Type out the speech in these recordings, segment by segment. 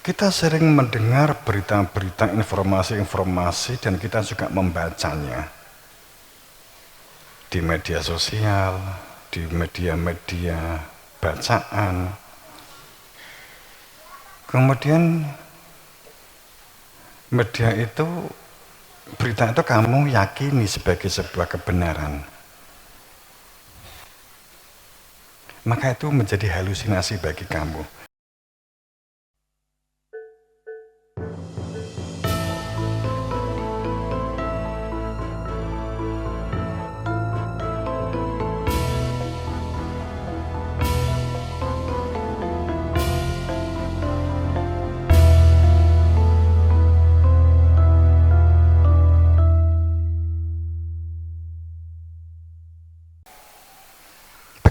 Kita sering mendengar berita-berita, informasi-informasi, dan kita juga membacanya di media sosial, di media-media bacaan. Kemudian media itu, berita itu kamu yakini sebagai sebuah kebenaran. Maka itu menjadi halusinasi bagi kamu.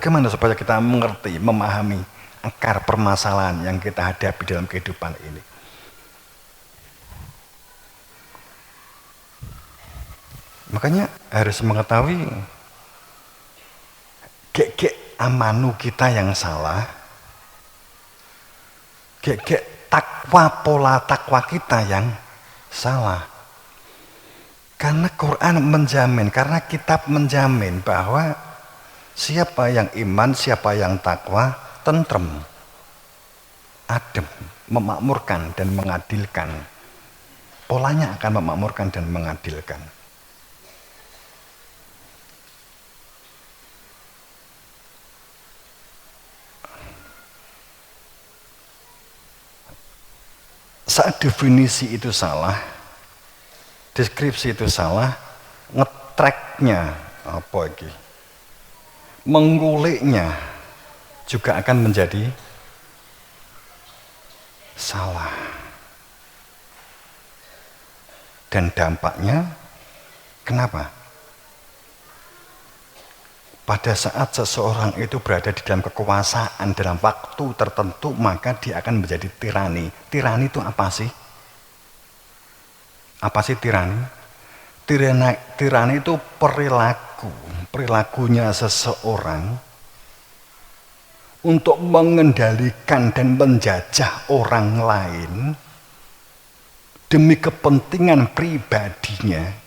Bagaimana supaya kita mengerti, memahami akar permasalahan yang kita hadapi dalam kehidupan ini? Makanya harus mengetahui gek amanu kita yang salah, gek takwa, pola takwa kita yang salah. Karena Quran menjamin, karena kitab menjamin bahwa siapa yang iman, siapa yang takwa, tentrem, adem, memakmurkan dan mengadilkan. Polanya akan memakmurkan dan mengadilkan. Saat definisi itu salah, deskripsi itu salah, ngetracknya apa lagi? Menguliknya juga akan menjadi salah. Dan dampaknya kenapa? Pada saat seseorang itu berada di dalam kekuasaan dalam waktu tertentu, maka dia akan menjadi tirani. Tirani itu apa sih? Apa sih tirani? Tirani itu perilakunya seseorang untuk mengendalikan dan menjajah orang lain demi kepentingan pribadinya.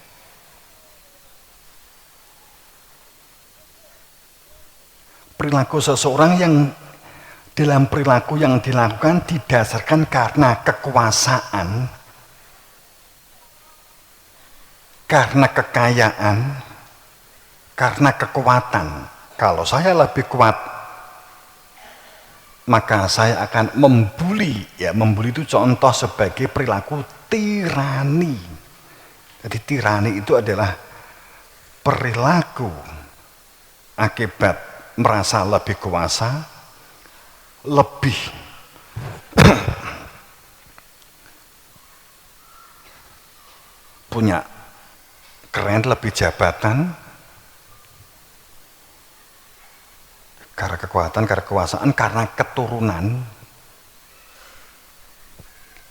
Perilaku seseorang yang dalam perilaku yang dilakukan didasarkan karena kekuasaan, karena kekayaan, karena kekuatan. Kalau saya lebih kuat, maka saya akan membuli. Ya, membuli itu contoh sebagai perilaku tirani. Jadi tirani itu adalah perilaku akibat merasa lebih kuasa, lebih punya keren, lebih jabatan, karena kekuatan, karena kekuasaan, karena keturunan,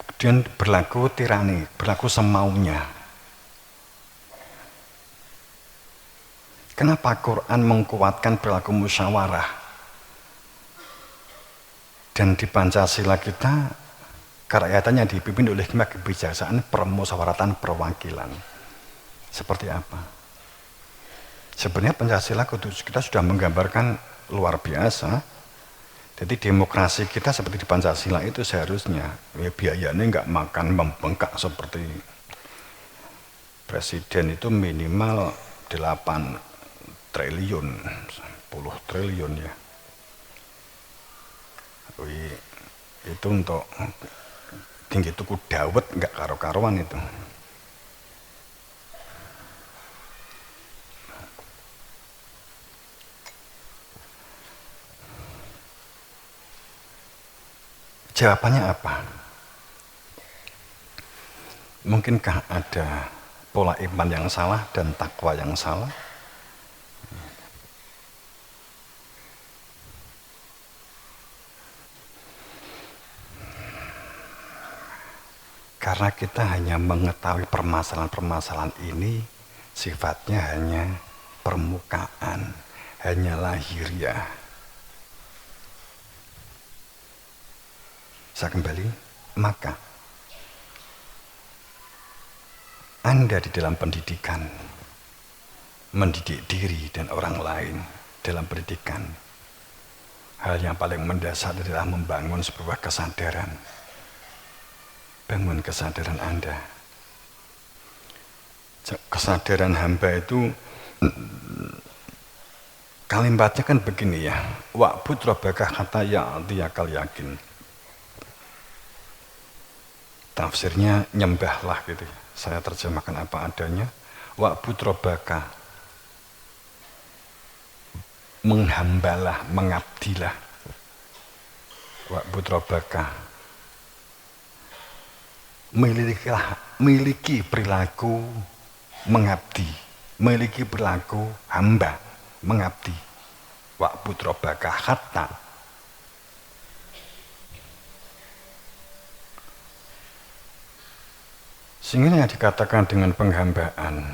kemudian berlaku tirani, berlaku semaunya. Kenapa Quran mengkuatkan perilaku musyawarah? Dan di Pancasila kita, kerakyatannya dipimpin oleh kebijaksanaan permusyawaratan perwakilan. Seperti apa? Sebenarnya Pancasila kita sudah menggambarkan luar biasa. Jadi demokrasi kita seperti di Pancasila itu seharusnya biayanya nggak makan membengkak seperti presiden itu minimal 8 triliun, 10 triliun ya. Itu untuk tinggi tuku dawet nggak karo-karuan itu. Jawabannya apa? Mungkinkah ada pola iman yang salah dan takwa yang salah? Karena kita hanya mengetahui permasalahan-permasalahan ini, sifatnya hanya permukaan, hanya lahiriah. Saya kembali, Maka Anda di dalam pendidikan, mendidik diri dan orang lain dalam pendidikan, hal yang paling mendasar adalah membangun sebuah kesadaran. Bangun kesadaran Anda. Kesadaran hamba itu kalimatnya kan begini ya, wa'bud rabbaka hatta ya'tiyakal yakin. Tafsirnya nyembahlah gitu. Saya terjemahkan apa adanya. Wa'bud rabbaka, menghambalah, mengabdilah. Wa'bud rabbaka, miliki perilaku mengabdi, miliki perilaku hamba mengabdi. Wa'bud rabbaka hatta, sehingga yang dikatakan dengan penghambaan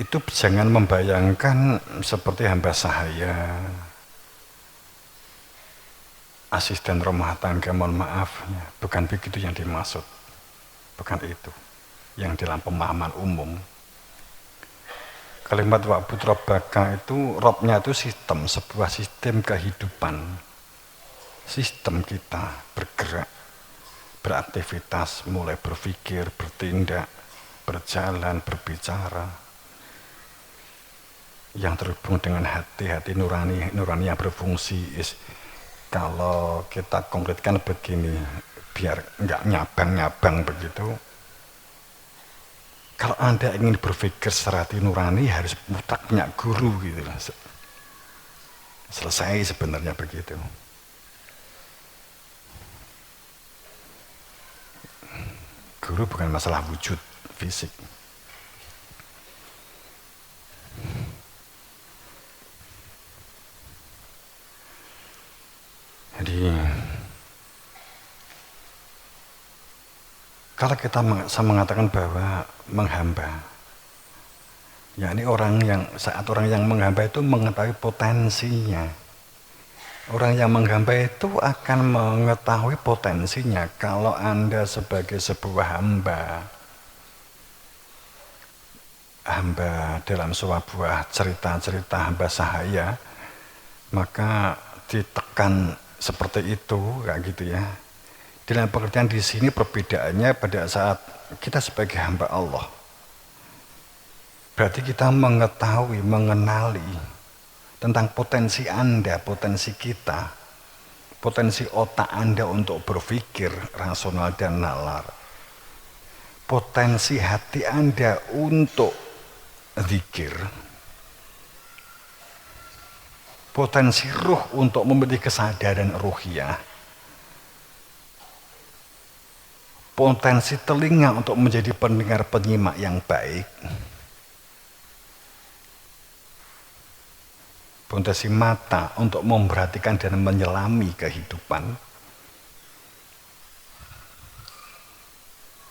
itu jangan membayangkan seperti hamba sahaya, asisten rumah tangga, mohon maaf, bukan begitu yang dimaksud, bukan itu yang dalam pemahaman umum. Kalimat wa'bud rabbaka itu, robnya itu sistem, sebuah sistem kehidupan, sistem kita bergerak, beraktivitas, mulai berpikir, bertindak, berjalan, berbicara, yang terhubung dengan hati nurani yang berfungsi. Kalau kita konkretkan begini, biar nggak nyabang begitu, kalau Anda ingin berpikir secara hati nurani harus mutlak punya guru gitu. Selesai sebenarnya begitu. Guru bukan masalah wujud fisik. Jadi kalau kita mengatakan bahwa menghamba, yakni saat orang yang menghamba itu mengetahui potensinya. Orang yang menghamba itu akan mengetahui potensinya. Kalau Anda sebagai sebuah hamba dalam sebuah cerita-cerita hamba sahaya, maka ditekan seperti itu, kayak gitu ya. Dalam pengertian di sini perbedaannya pada saat kita sebagai hamba Allah, berarti kita mengetahui, mengenali tentang potensi Anda, potensi kita, potensi otak Anda untuk berpikir rasional dan nalar, potensi hati Anda untuk zikir, potensi ruh untuk memiliki kesadaran ruhiyah, potensi telinga untuk menjadi pendengar penyimak yang baik, potensi mata untuk memperhatikan dan menyelami kehidupan,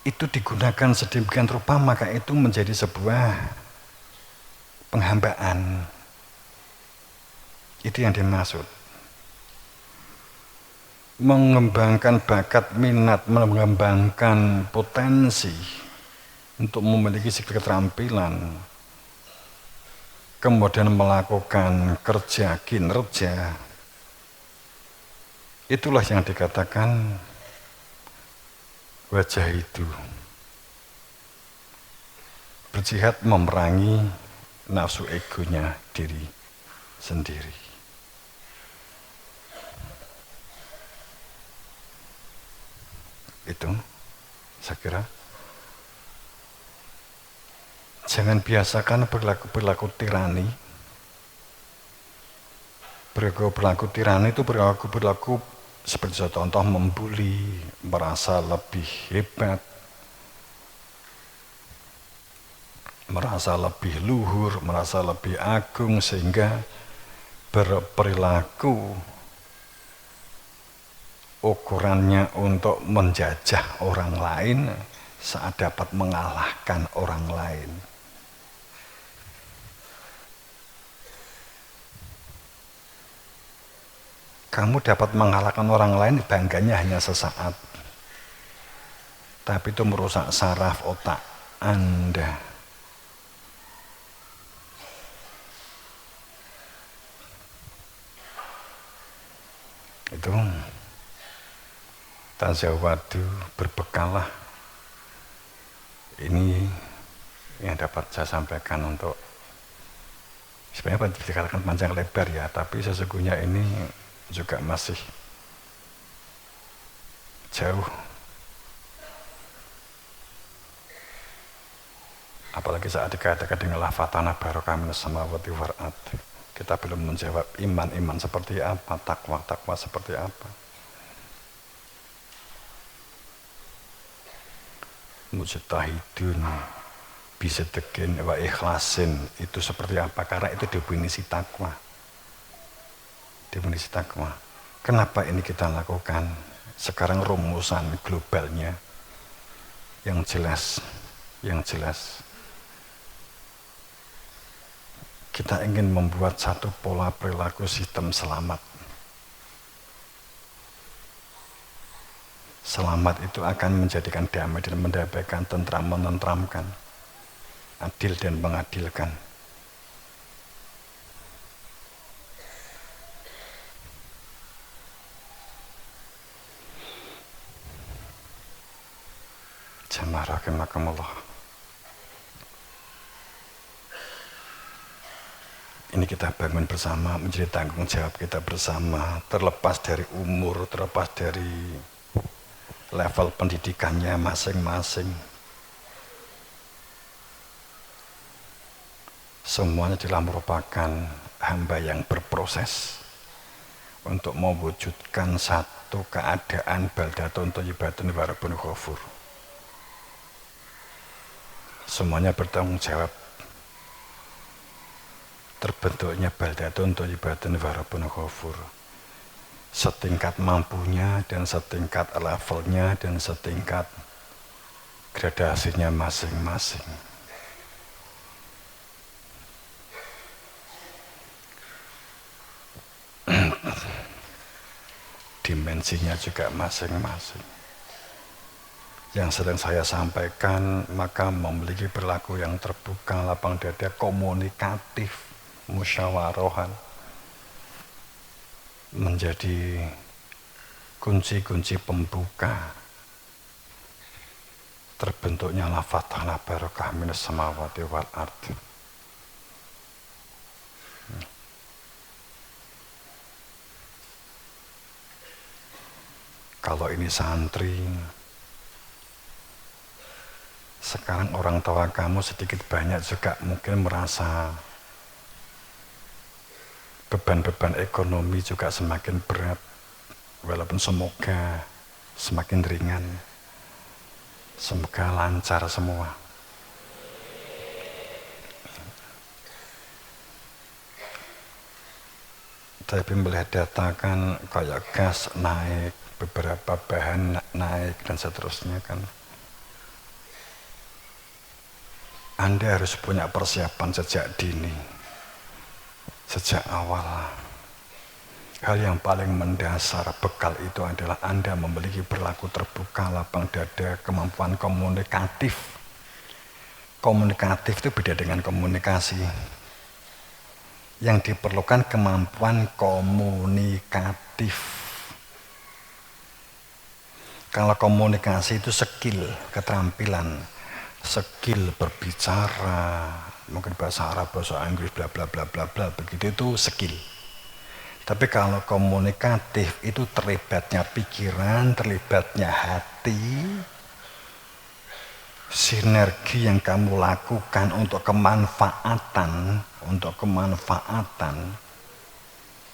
itu digunakan sedemikian rupa, maka itu menjadi sebuah penghambaan. Itu yang dimaksud. Mengembangkan bakat, minat, mengembangkan potensi untuk memiliki segala keterampilan, kemudian melakukan kerja, kinerja. Itulah yang dikatakan wajah itu. Berjihad memerangi nafsu egonya diri sendiri. Itu saya kira. Jangan biasakan berlaku tirani. Berlaku tirani itu berlaku seperti contoh membuli, merasa lebih hebat, merasa lebih luhur, merasa lebih agung, sehingga berperilaku ukurannya untuk menjajah orang lain saat dapat mengalahkan orang lain. Kamu dapat mengalahkan orang lain, bangganya hanya sesaat. Tapi itu merusak saraf otak Anda. Itu tazawwadu, berbekalah. Ini yang dapat saya sampaikan untuk sebenarnya dikatakan panjang lebar ya, tapi sesungguhnya ini juga masih jauh. Apalagi saat dikatakan dengan lafatana barokah minas samawati wal ard. Kita belum menjawab iman seperti apa, takwa seperti apa. Mujtahidun bisa tekin wa ikhlasin itu seperti apa? Karena itu definisi takwa. Definisi takwa. Kenapa ini kita lakukan? Sekarang rumusan globalnya yang jelas. Kita ingin membuat satu pola perilaku sistem selamat. Selamat itu akan menjadikan damai dan mendapatkan tentram, menentramkan, adil dan mengadilkan. Jamaah rahimakumullah. Ini kita bangun bersama, menjadi tanggung jawab kita bersama, terlepas dari umur, terlepas dari level pendidikannya masing-masing. Semuanya telah merupakan hamba yang berproses untuk mewujudkan satu keadaan baldatun thayyibatun wa rabbun ghafur. Semuanya bertanggung jawab terbentuknya baldatun thayyibatun wa rabbun ghafur. Setingkat mampunya dan setingkat levelnya dan setingkat gradasinya masing-masing. Dimensinya juga masing-masing. Yang sering saya sampaikan, maka memiliki perilaku yang terbuka, lapang dada, komunikatif, musyawarohan, menjadi kunci-kunci pembuka terbentuknya lafatana barokah minas samawati wal ard. Kalau ini santri, sekarang orang tua kamu sedikit banyak juga mungkin merasa beban-beban ekonomi juga semakin berat, walaupun semoga semakin ringan, semoga lancar semua. Tapi melihat data kan kayak gas naik, beberapa bahan naik dan seterusnya kan. Anda harus punya persiapan sejak dini, sejak awal. Hal yang paling mendasar bekal itu adalah Anda memiliki perilaku terbuka, lapang dada, kemampuan komunikatif. Komunikatif itu beda dengan komunikasi. Yang diperlukan kemampuan komunikatif. Kalau komunikasi itu skill, keterampilan, skill berbicara, mungkin bahasa Arab, bahasa Inggris, bla bla bla bla bla, begitu itu skill. Tapi kalau komunikatif itu terlibatnya pikiran, terlibatnya hati, sinergi yang kamu lakukan untuk kemanfaatan,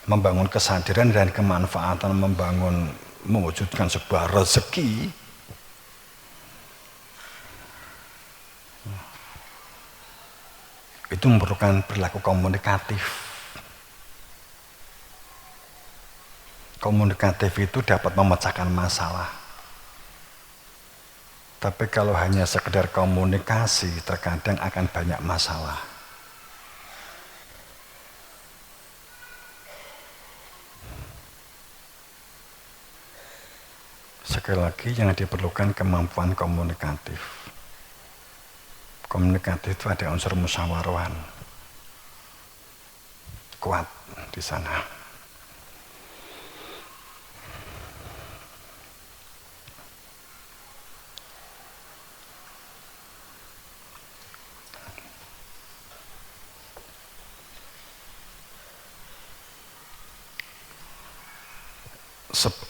membangun kesadaran dan kemanfaatan, mewujudkan sebuah rezeki. Itu memerlukan perilaku komunikatif. Komunikatif itu dapat memecahkan masalah. Tapi kalau hanya sekedar komunikasi, terkadang akan banyak masalah. Sekali lagi yang diperlukan kemampuan komunikatif. Komunikatif itu ada unsur musyawarah kuat di sana.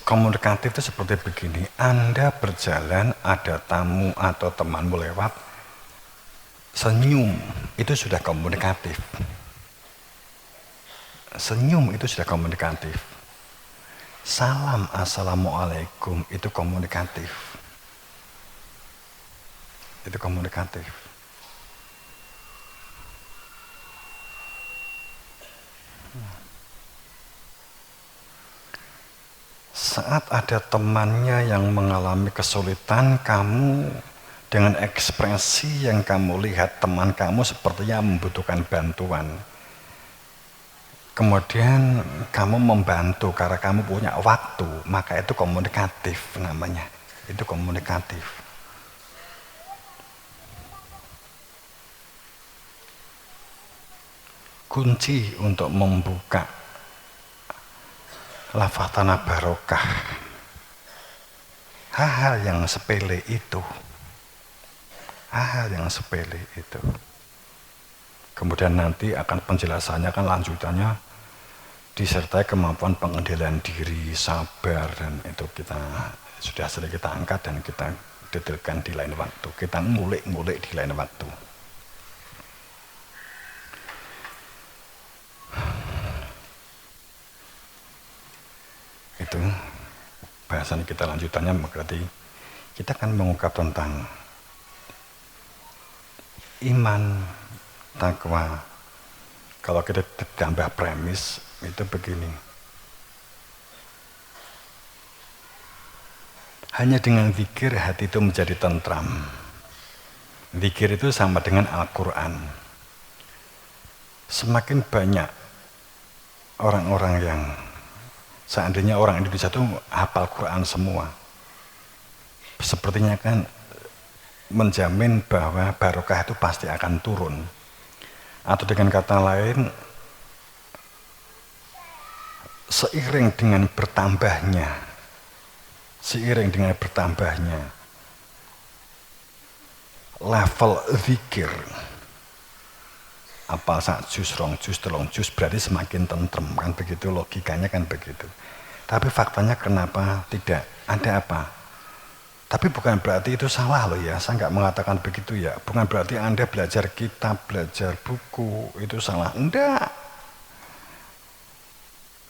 Komunikatif itu seperti begini, Anda berjalan, ada tamu atau temanmu lewat, senyum, itu sudah komunikatif. Senyum itu sudah komunikatif. Salam, assalamualaikum, itu komunikatif. Itu komunikatif. Saat ada temannya yang mengalami kesulitan, kamu dengan ekspresi yang kamu lihat teman kamu sepertinya membutuhkan bantuan. Kemudian kamu membantu karena kamu punya waktu, maka itu komunikatif namanya. Itu komunikatif. Kunci untuk membuka lafaz tanah barokah, hal-hal yang sepele itu, hal-hal yang sepele itu. Kemudian nanti akan penjelasannya, kan lanjutannya disertai kemampuan pengendalian diri, sabar, dan itu kita sudah sering kita angkat dan kita detailkan di lain waktu. Kita ngulik-ngulik di lain waktu. Itu bahasan kita lanjutannya berarti kita akan mengungkap tentang iman, takwa. Kalau kita tambah premis itu begini, hanya dengan zikir hati itu menjadi tentram. Zikir itu sama dengan Al-Quran. Semakin banyak orang-orang yang seandainya orang Indonesia itu hafal Quran semua, sepertinya kan menjamin bahwa barokah itu pasti akan turun. Atau dengan kata lain, seiring dengan bertambahnya level zikir, apa sak jus, rong jus, telung jus, berarti semakin tentrem, kan begitu logikanya, kan begitu. Tapi faktanya kenapa tidak? Ada apa? Tapi bukan berarti itu salah loh ya, saya nggak mengatakan begitu ya. Bukan berarti Anda belajar kitab, belajar buku, itu salah. Enggak.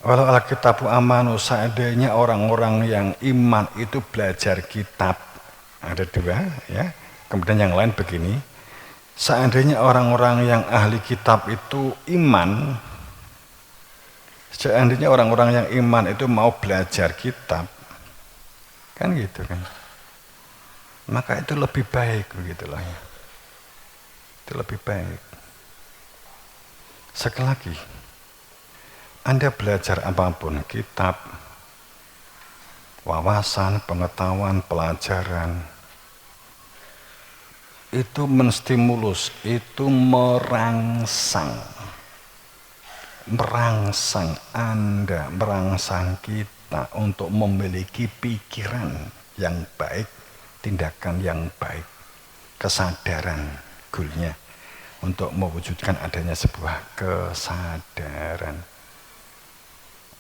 Walau Alkitabu amanu, seandainya orang-orang yang iman itu belajar kitab, ada dua ya. Kemudian yang lain begini, seandainya orang-orang yang ahli kitab itu iman, seandainya orang-orang yang iman itu mau belajar kitab, kan gitu kan, maka itu lebih baik, begitulah ya. Itu lebih baik. Sekali lagi, Anda belajar apapun, kitab, wawasan, pengetahuan, pelajaran, itu menstimulus, itu merangsang Anda, merangsang kita untuk memiliki pikiran yang baik, tindakan yang baik, kesadaran goalnya untuk mewujudkan adanya sebuah kesadaran.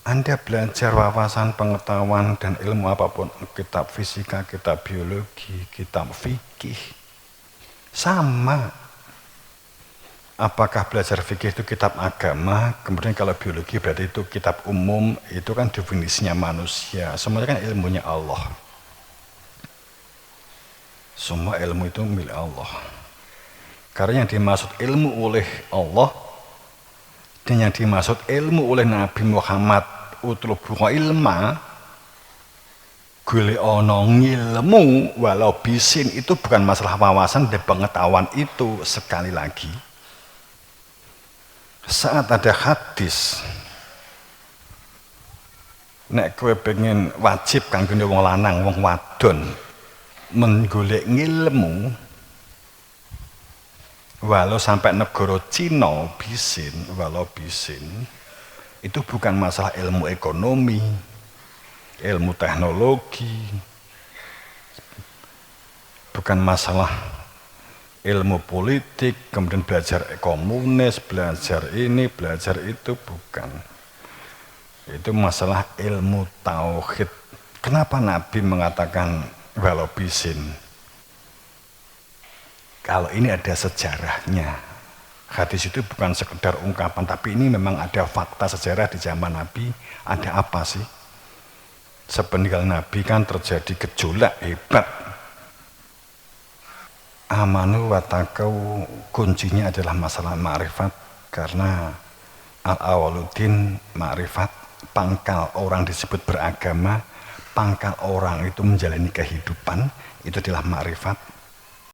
Anda belajar wawasan, pengetahuan, dan ilmu apapun, kitab fisika, kitab biologi, kitab fikih, sama. Apakah belajar fikih itu kitab agama, kemudian kalau biologi berarti itu kitab umum, itu kan definisinya manusia, semuanya kan ilmunya Allah. Semua ilmu itu milik Allah. Karena yang dimaksud ilmu oleh Allah dan yang dimaksud ilmu oleh Nabi Muhammad, utlubu ilma, golek ana ngilmu walau bisin, itu bukan masalah wawasan dan pengetahuan. Itu sekali lagi, saat ada hadis Nek kowe pengen wajib kanggo wong lanang, wong wadon menggolek ngilmu, walau sampai negara Cina bisin, itu bukan masalah ilmu ekonomi, ilmu teknologi, bukan masalah ilmu politik, kemudian belajar komunis, belajar ini, belajar itu, bukan. Itu masalah ilmu tauhid. Kenapa Nabi mengatakan walau bisin? Kalau ini ada sejarahnya. Hadis itu bukan sekedar ungkapan, tapi ini memang ada fakta sejarah di zaman Nabi. Ada apa sih? Sepeninggal Nabi kan terjadi gejolak hebat. Amanu wa taqau, kuncinya adalah masalah ma'rifat, karena al-awaluddin ma'rifat. Pangkal orang disebut beragama, pangkal orang itu menjalani kehidupan, itu adalah ma'rifat.